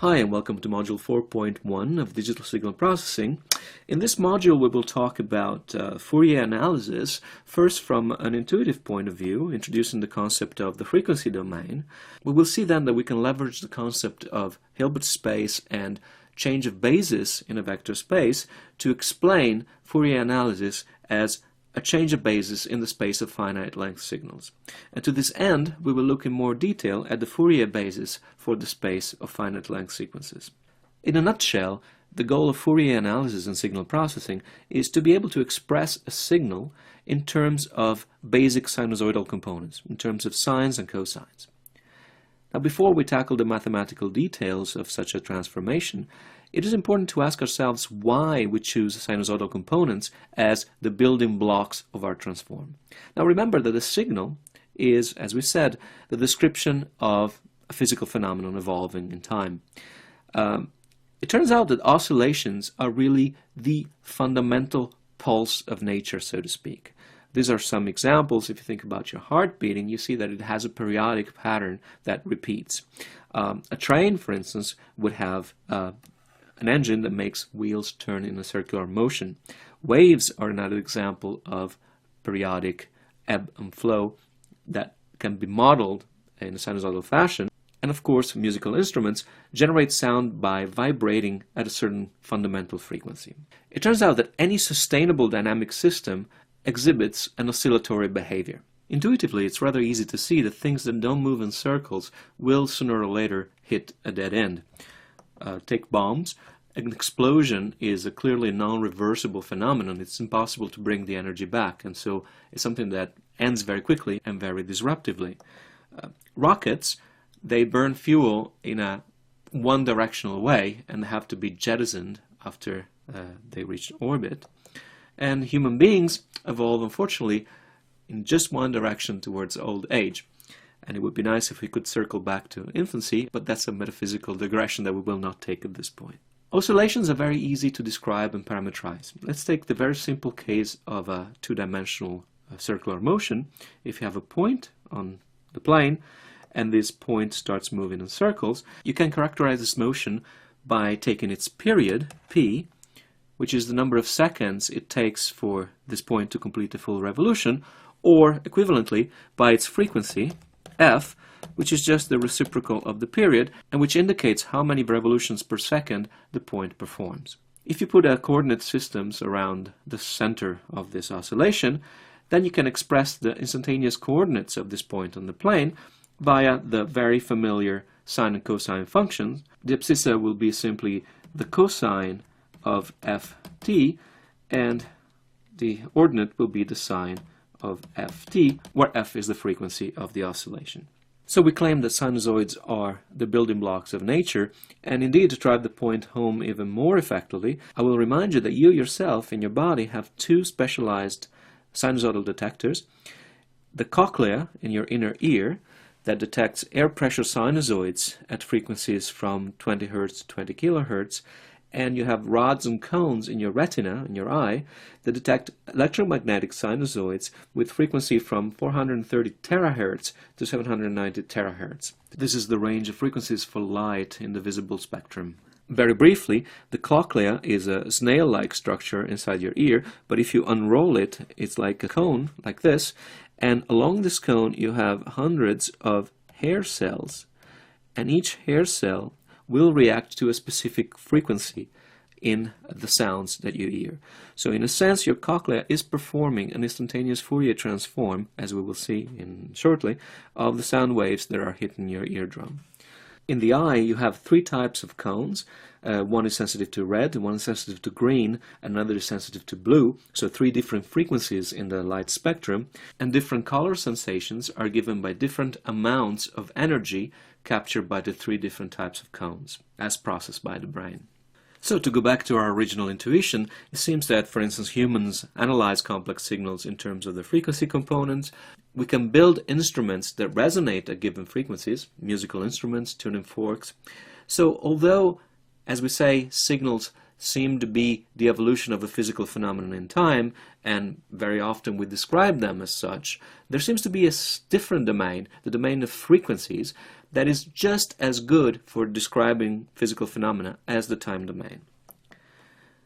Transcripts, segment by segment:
Hi and welcome to Module 4.1 of Digital Signal Processing. In this module we will talk about Fourier analysis, first from an intuitive point of view, introducing the concept of the frequency domain. We will see then that we can leverage the concept of Hilbert space and change of basis in a vector space to explain Fourier analysis as a change of basis in the space of finite length signals. And to this end, we will look in more detail at the Fourier basis for the space of finite length sequences. In a nutshell, the goal of Fourier analysis and signal processing is to be able to express a signal in terms of basic sinusoidal components, in terms of sines and cosines. Now, before we tackle the mathematical details of such a transformation, it is important to ask ourselves why we choose sinusoidal components as the building blocks of our transform. Now remember that the signal is, as we said, the description of a physical phenomenon evolving in time. It turns out that oscillations are really the fundamental pulse of nature, so to speak. These are some examples. If you think about your heart beating, you see that it has a periodic pattern that repeats. A train, for instance, would have an engine that makes wheels turn in a circular motion. Waves are another example of periodic ebb and flow that can be modeled in a sinusoidal fashion. And of course, musical instruments generate sound by vibrating at a certain fundamental frequency. It turns out that any sustainable dynamic system exhibits an oscillatory behavior. Intuitively, it's rather easy to see that things that don't move in circles will sooner or later hit a dead end. Take bombs. An explosion is a clearly non-reversible phenomenon. It's impossible to bring the energy back, and so it's something that ends very quickly and very disruptively. Rockets, they burn fuel in a one-directional way and have to be jettisoned after they reach orbit. And human beings evolve, unfortunately, in just one direction towards old age. And it would be nice if we could circle back to infancy, but that's a metaphysical digression that we will not take at this point. Oscillations are very easy to describe and parameterize. Let's take the very simple case of a two-dimensional circular motion. If you have a point on the plane and this point starts moving in circles, you can characterize this motion by taking its period, p, which is the number of seconds it takes for this point to complete a full revolution, or equivalently by its frequency, f, which is just the reciprocal of the period and which indicates how many revolutions per second the point performs. If you put coordinate systems around the center of this oscillation, then you can express the instantaneous coordinates of this point on the plane via the very familiar sine and cosine functions. The abscissa will be simply the cosine of ft, and the ordinate will be the sine of ft, where f is the frequency of the oscillation. So we claim that sinusoids are the building blocks of nature, and indeed, to drive the point home even more effectively, I will remind you that you yourself in your body have two specialized sinusoidal detectors. The cochlea in your inner ear that detects air pressure sinusoids at frequencies from 20 Hz to 20 kHz, and you have rods and cones in your retina, in your eye, that detect electromagnetic sinusoids with frequency from 430 terahertz to 790 terahertz. This is the range of frequencies for light in the visible spectrum. Very briefly, the cochlea is a snail-like structure inside your ear, but if you unroll it, it's like a cone, like this, and along this cone you have hundreds of hair cells, and each hair cell will react to a specific frequency in the sounds that you hear. So in a sense, your cochlea is performing an instantaneous Fourier transform, as we will see shortly, of the sound waves that are hitting your eardrum. In the eye, you have three types of cones. One is sensitive to red, one is sensitive to green, another is sensitive to blue. So three different frequencies in the light spectrum, and different color sensations are given by different amounts of energy captured by the three different types of cones, as processed by the brain. So to go back to our original intuition, it seems that, for instance, humans analyze complex signals in terms of the frequency components. We can build instruments that resonate at given frequencies, musical instruments, tuning forks. So although, as we say, signals seem to be the evolution of a physical phenomenon in time, and very often we describe them as such, there seems to be a different domain, the domain of frequencies, that is just as good for describing physical phenomena as the time domain.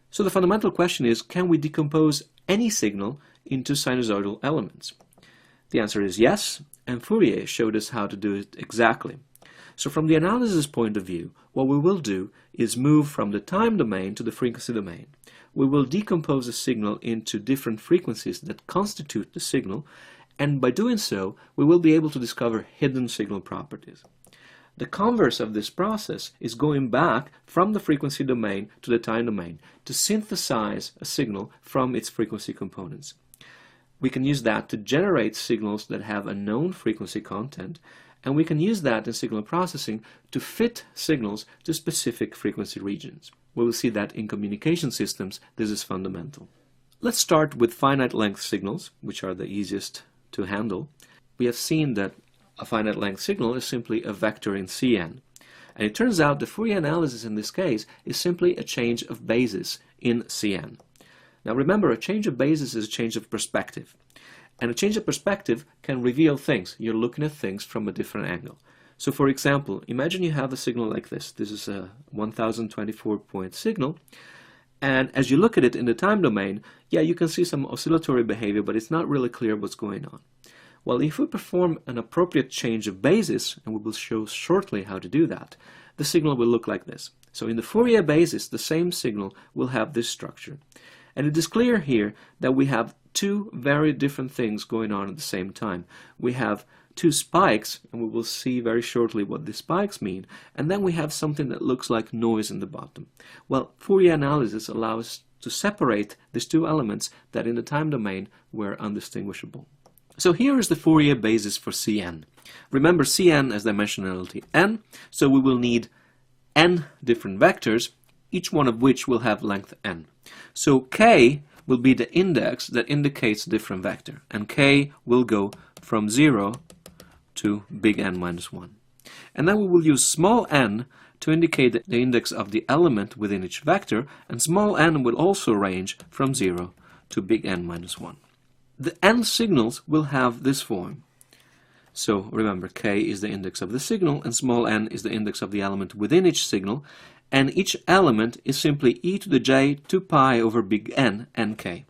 So the fundamental question is, can we decompose any signal into sinusoidal elements? The answer is yes, and Fourier showed us how to do it exactly. So from the analysis point of view, what we will do is move from the time domain to the frequency domain. We will decompose a signal into different frequencies that constitute the signal, and by doing so, we will be able to discover hidden signal properties. The converse of this process is going back from the frequency domain to the time domain to synthesize a signal from its frequency components. We can use that to generate signals that have a known frequency content, and we can use that in signal processing to fit signals to specific frequency regions. We will see that in communication systems this is fundamental. Let's start with finite length signals, which are the easiest to handle. We have seen that a finite length signal is simply a vector in Cn. And it turns out the Fourier analysis in this case is simply a change of basis in Cn. Now remember, a change of basis is a change of perspective. And a change of perspective can reveal things. You're looking at things from a different angle. So for example, imagine you have a signal like this. This is a 1024 point signal. And as you look at it in the time domain, yeah, you can see some oscillatory behavior, but it's not really clear what's going on. Well, if we perform an appropriate change of basis, and we will show shortly how to do that, the signal will look like this. So in the Fourier basis, the same signal will have this structure. And it is clear here that we have two very different things going on at the same time. We have two spikes, and we will see very shortly what these spikes mean, and then we have something that looks like noise in the bottom. Well, Fourier analysis allows us to separate these two elements that in the time domain were undistinguishable. So here is the Fourier basis for Cn. Remember, Cn has dimensionality n, so we will need n different vectors, each one of which will have length n. So k will be the index that indicates a different vector, and k will go from 0 to big N minus 1. And then we will use small n to indicate the index of the element within each vector, and small n will also range from 0 to big N minus 1. The n signals will have this form. So remember, k is the index of the signal, and small n is the index of the element within each signal, and each element is simply e to the j 2 pi over big N nk.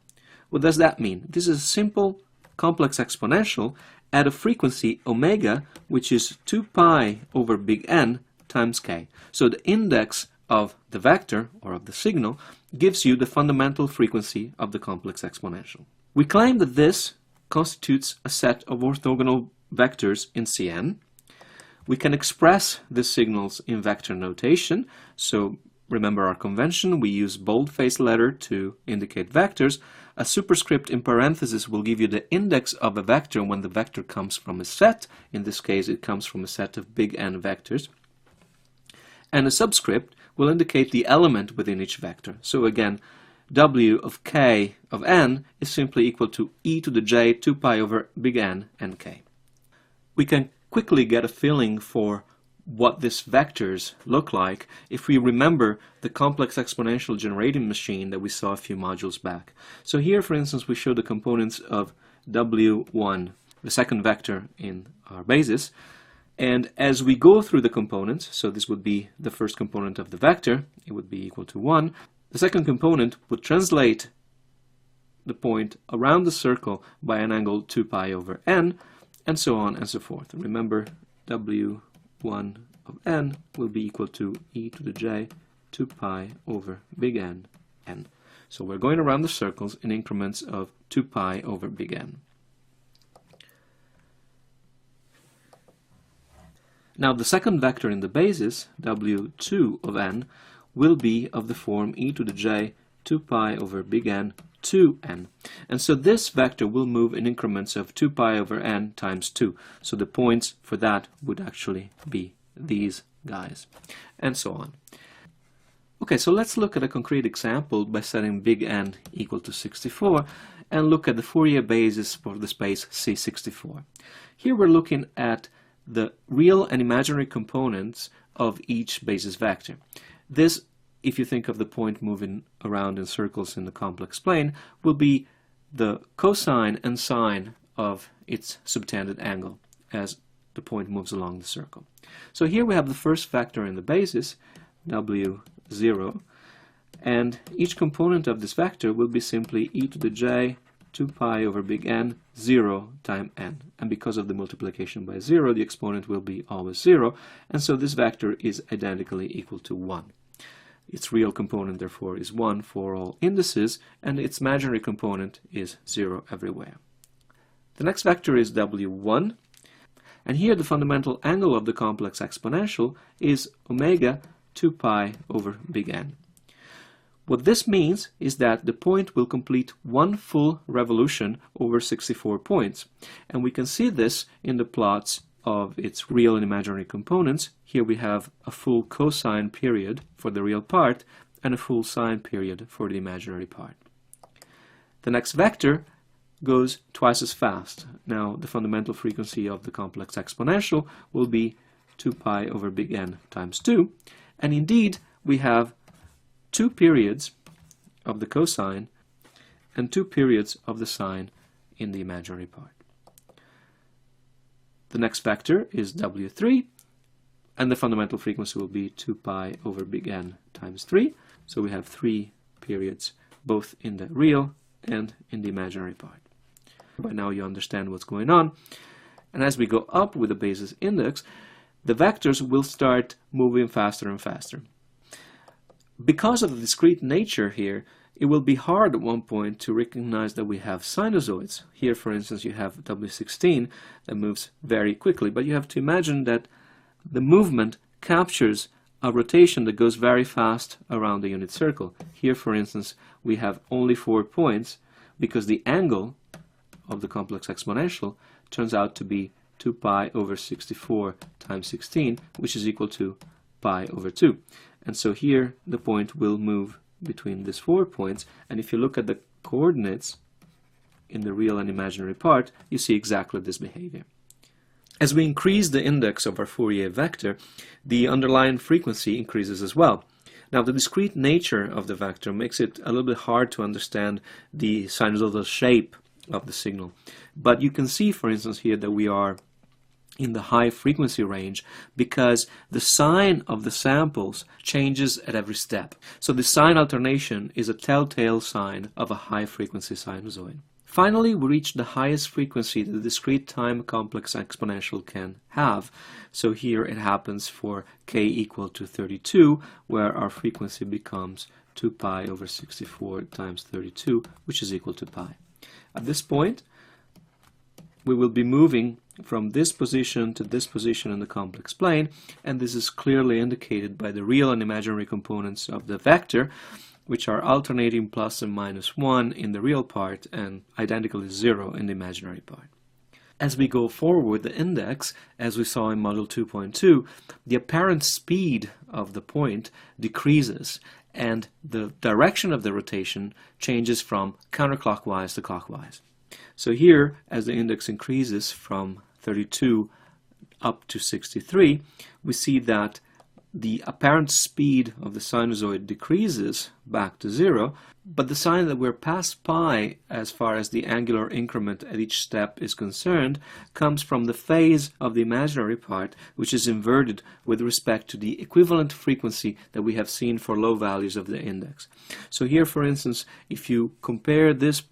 What does that mean? This is a simple complex exponential at a frequency omega, which is 2 pi over big N times k. So the index of the vector, or of the signal, gives you the fundamental frequency of the complex exponential. We claim that this constitutes a set of orthogonal vectors in Cn. We can express the signals in vector notation. So remember our convention, we use bold-faced letter to indicate vectors. A superscript in parentheses will give you the index of a vector when the vector comes from a set. In this case, it comes from a set of big N vectors. And a subscript will indicate the element within each vector. So again, w of k of n is simply equal to e to the j 2 pi over big N nk. We can quickly get a feeling for what these vectors look like if we remember the complex exponential generating machine that we saw a few modules back. So here, for instance, we show the components of w1, the second vector in our basis, and as we go through the components, so this would be the first component of the vector, it would be equal to 1. The second component would translate the point around the circle by an angle 2 pi over n, and so on and so forth. Remember, w1 of n will be equal to e to the j 2 pi over big N n. So we're going around the circles in increments of 2 pi over big N. Now the second vector in the basis, w2 of n, will be of the form e to the j 2 pi over big N 2n. And so this vector will move in increments of 2 pi over n times 2. So the points for that would actually be these guys, and so on. Okay, so let's look at a concrete example by setting big N equal to 64 and look at the Fourier basis for the space C64. Here we're looking at the real and imaginary components of each basis vector. This if you think of the point moving around in circles in the complex plane, will be the cosine and sine of its subtended angle as the point moves along the circle. So here we have the first vector in the basis, w0, and each component of this vector will be simply e to the j 2 pi over big N 0 times n. And because of the multiplication by 0, the exponent will be always 0, and so this vector is identically equal to 1. Its real component, therefore, is 1 for all indices, and its imaginary component is 0 everywhere. The next vector is w1, and here the fundamental angle of the complex exponential is omega 2 pi over big N. What this means is that the point will complete one full revolution over 64 points, and we can see this in the plots of its real and imaginary components. Here we have a full cosine period for the real part and a full sine period for the imaginary part. The next vector goes twice as fast. Now the fundamental frequency of the complex exponential will be 2 pi over big N times 2, and indeed we have 2 periods of the cosine and 2 periods of the sine in the imaginary part. The next vector is w3, and the fundamental frequency will be 2 pi over big N times 3. So we have 3 periods both in the real and in the imaginary part. By now you understand what's going on. And as we go up with the basis index, the vectors will start moving faster and faster. Because of the discrete nature here, it will be hard at one point to recognize that we have sinusoids. Here, for instance, you have W16 that moves very quickly, but you have to imagine that the movement captures a rotation that goes very fast around the unit circle. Here, for instance, we have only 4 points because the angle of the complex exponential turns out to be 2 pi over 64 times 16, which is equal to pi over 2. And so here the point will move between these 4 points, and if you look at the coordinates in the real and imaginary part, you see exactly this behavior. As we increase the index of our Fourier vector, the underlying frequency increases as well. Now the discrete nature of the vector makes it a little bit hard to understand the sinusoidal shape of the signal, but you can see, for instance, here that we are in the high frequency range because the sign of the samples changes at every step. So the sign alternation is a telltale sign of a high frequency sinusoid. Finally, we reach the highest frequency that the discrete time complex exponential can have. So here it happens for k equal to 32, where our frequency becomes 2 pi over 64 times 32, which is equal to pi. At this point, we will be moving from this position to this position in the complex plane, and this is clearly indicated by the real and imaginary components of the vector, which are alternating plus and minus 1 in the real part and identically 0 in the imaginary part. As we go forward with the index, as we saw in model 2.2, the apparent speed of the point decreases and the direction of the rotation changes from counterclockwise to clockwise. So here, as the index increases from 32 up to 63, we see that the apparent speed of the sinusoid decreases back to 0, but the sign that we're past pi as far as the angular increment at each step is concerned comes from the phase of the imaginary part, which is inverted with respect to the equivalent frequency that we have seen for low values of the index. So here, for instance, if you compare this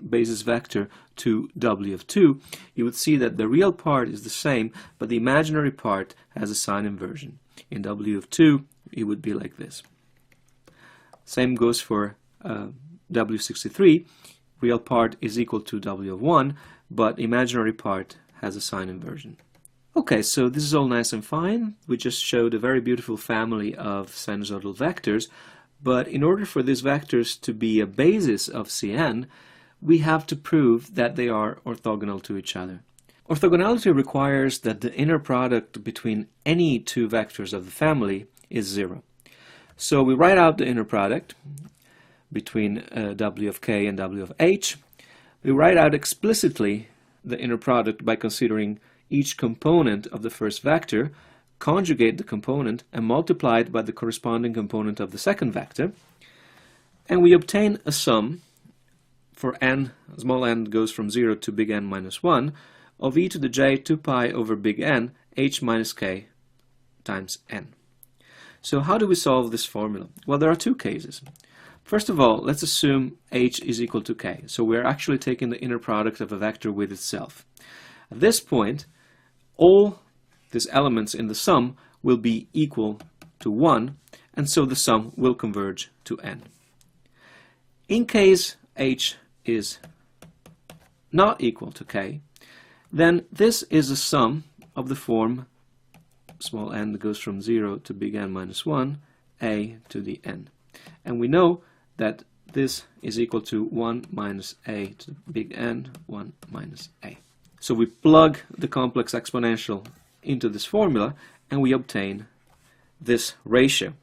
basis vector to w of 2, you would see that the real part is the same, but the imaginary part has a sign inversion. In w of 2, it would be like this. Same goes for w63. Real part is equal to w of 1, but imaginary part has a sign inversion. Okay, so this is all nice and fine. We just showed a very beautiful family of sinusoidal vectors, but in order for these vectors to be a basis of Cn, we have to prove that they are orthogonal to each other. Orthogonality requires that the inner product between any two vectors of the family is 0. So we write out the inner product between w of k and w of h. We write out explicitly the inner product by considering each component of the first vector conjugate the component and multiply it by the corresponding component of the second vector, and we obtain a sum for n, small n goes from 0 to big N minus 1, of e to the j 2 pi over big N h minus k times n. So how do we solve this formula? Well, there are two cases. First of all, let's assume h is equal to k. So we're actually taking the inner product of a vector with itself. At this point, all these elements in the sum will be equal to 1, and so the sum will converge to n. In case h is not equal to k, then this is a sum of the form small n that goes from 0 to big N minus 1, a to the n. And we know that this is equal to 1 minus a to the big N, 1 minus a. So we plug the complex exponential into this formula and we obtain this ratio.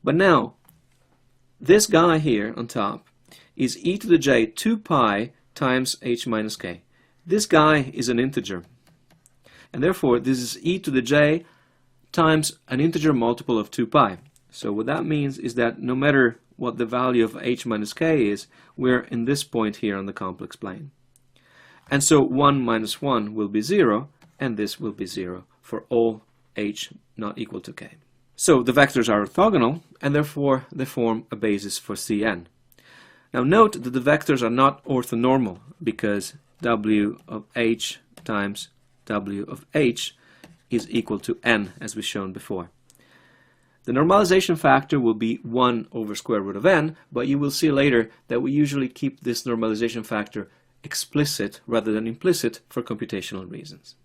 But now, this guy here on top is e to the j 2 pi times h minus k. This guy is an integer, and therefore this is e to the j times an integer multiple of 2 pi. So what that means is that no matter what the value of h minus k is, we're in this point here on the complex plane. And so 1 minus 1 will be 0, and this will be 0 for all h not equal to k. So the vectors are orthogonal, and therefore they form a basis for Cn. Now note that the vectors are not orthonormal, because w of h times w of h is equal to n, as we've shown before. The normalization factor will be 1 over square root of n, but you will see later that we usually keep this normalization factor explicit rather than implicit for computational reasons.